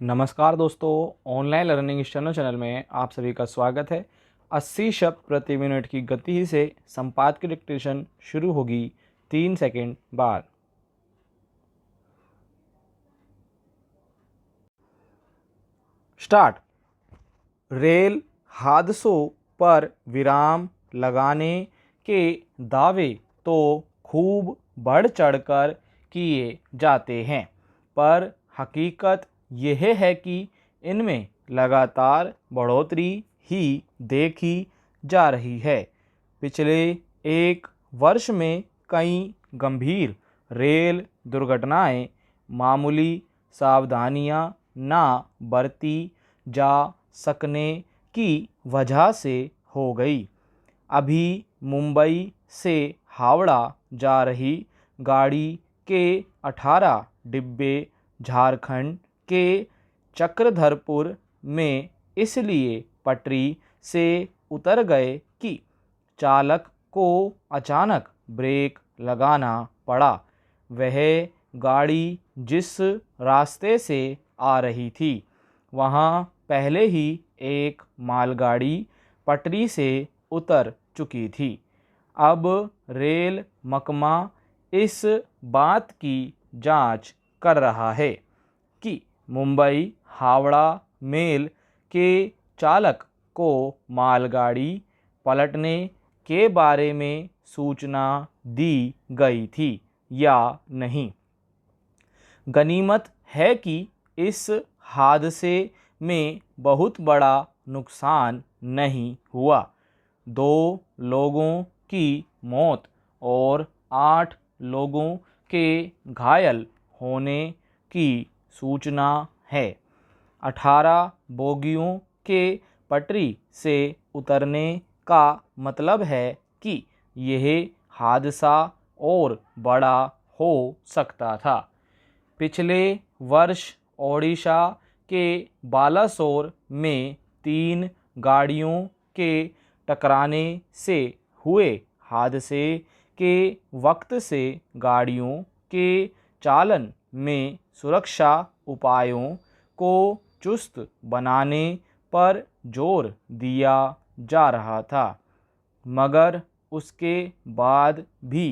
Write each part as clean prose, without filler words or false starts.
नमस्कार दोस्तों, online learning steno channel में आप सभी का स्वागत है। 80 शब्द प्रति मिनट की गति से संपादकीय डिक्टेशन शुरू होगी 3 सेकंड बाद। स्टार्ट। रेल हादसों पर विराम लगाने के दावे तो खूब बढ़ चढ़कर किए जाते हैं, पर हकीकत यह है कि इनमें लगातार बढ़ोतरी ही देखी जा रही है। पिछले एक वर्ष में कई गंभीर रेल दुर्घटनाएं मामूली सावधानियां ना बरती जा सकने की वजह से हो गई। अभी मुंबई से हावड़ा जा रही गाड़ी के 18 डिब्बे झारखंड के चक्रधरपुर में इसलिए पटरी से उतर गए कि चालक को अचानक ब्रेक लगाना पड़ा। वह गाड़ी जिस रास्ते से आ रही थी, वहाँ पहले ही एक मालगाड़ी पटरी से उतर चुकी थी। अब रेल महकमा इस बात की जांच कर रहा है कि मुंबई हावड़ा मेल के चालक को मालगाड़ी पलटने के बारे में सूचना दी गई थी या नहीं। गनीमत है कि इस हादसे में बहुत बड़ा नुकसान नहीं हुआ। 2 लोगों की मौत और 8 लोगों के घायल होने की सूचना है। 18 बोगियों के पटरी से उतरने का मतलब है कि यह हादसा और बड़ा हो सकता था। पिछले वर्ष ओडिशा के बालासोर में 3 गाड़ियों के टकराने से हुए हादसे के वक्त से गाड़ियों के चालन में सुरक्षा उपायों को चुस्त बनाने पर जोर दिया जा रहा था, मगर उसके बाद भी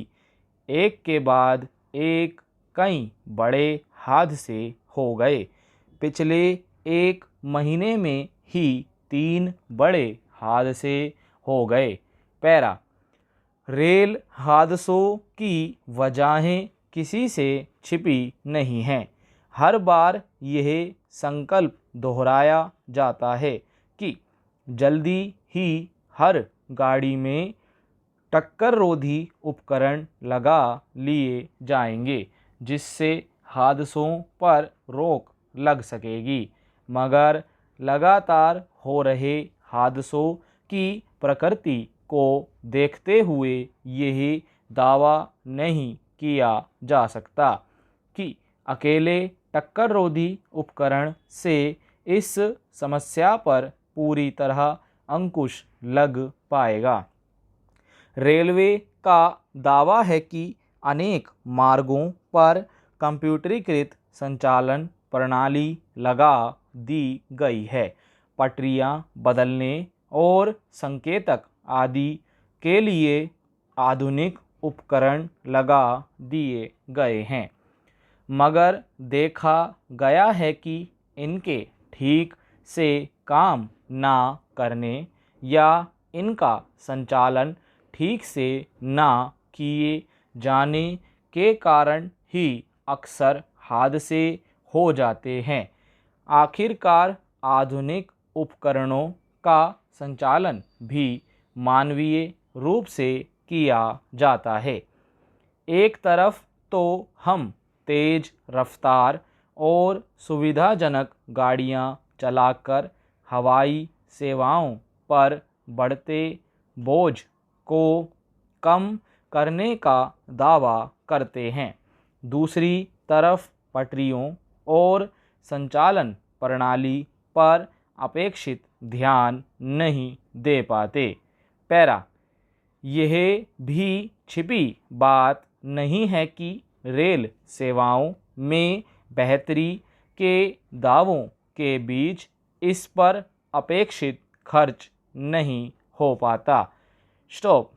एक के बाद एक कई बड़े हादसे हो गए। पिछले एक महीने में ही 3 बड़े हादसे हो गए। पैरा। रेल हादसों की वजहें किसी से छिपी नहीं हैं। हर बार यह संकल्प दोहराया जाता है कि जल्दी ही हर गाड़ी में टक्कर रोधी उपकरण लगा लिए जाएंगे, जिससे हादसों पर रोक लग सकेगी। मगर लगातार हो रहे हादसों की प्रकृति को देखते हुए यह दावा नहीं किया जा सकता कि अकेले टक्कर रोधी उपकरण से इस समस्या पर पूरी तरह अंकुश लग पाएगा। रेलवे का दावा है कि अनेक मार्गों पर कंप्यूटरीकृत संचालन प्रणाली लगा दी गई है। पटरियां बदलने और संकेतक आदि के लिए आधुनिक उपकरण लगा दिए गए हैं, मगर देखा गया है कि इनके ठीक से काम ना करने या इनका संचालन ठीक से ना किए जाने के कारण ही अक्सर हादसे हो जाते हैं। आखिरकार आधुनिक उपकरणों का संचालन भी मानवीय रूप से किया जाता है। एक तरफ तो हम तेज रफ्तार और सुविधाजनक गाड़ियां चलाकर हवाई सेवाओं पर बढ़ते बोझ को कम करने का दावा करते हैं, दूसरी तरफ पटरियों और संचालन प्रणाली पर अपेक्षित ध्यान नहीं दे पाते। पैरा। यह भी छिपी बात नहीं है कि रेल सेवाओं में बेहतरी के दावों के बीच इस पर अपेक्षित खर्च नहीं हो पाता। स्टॉप।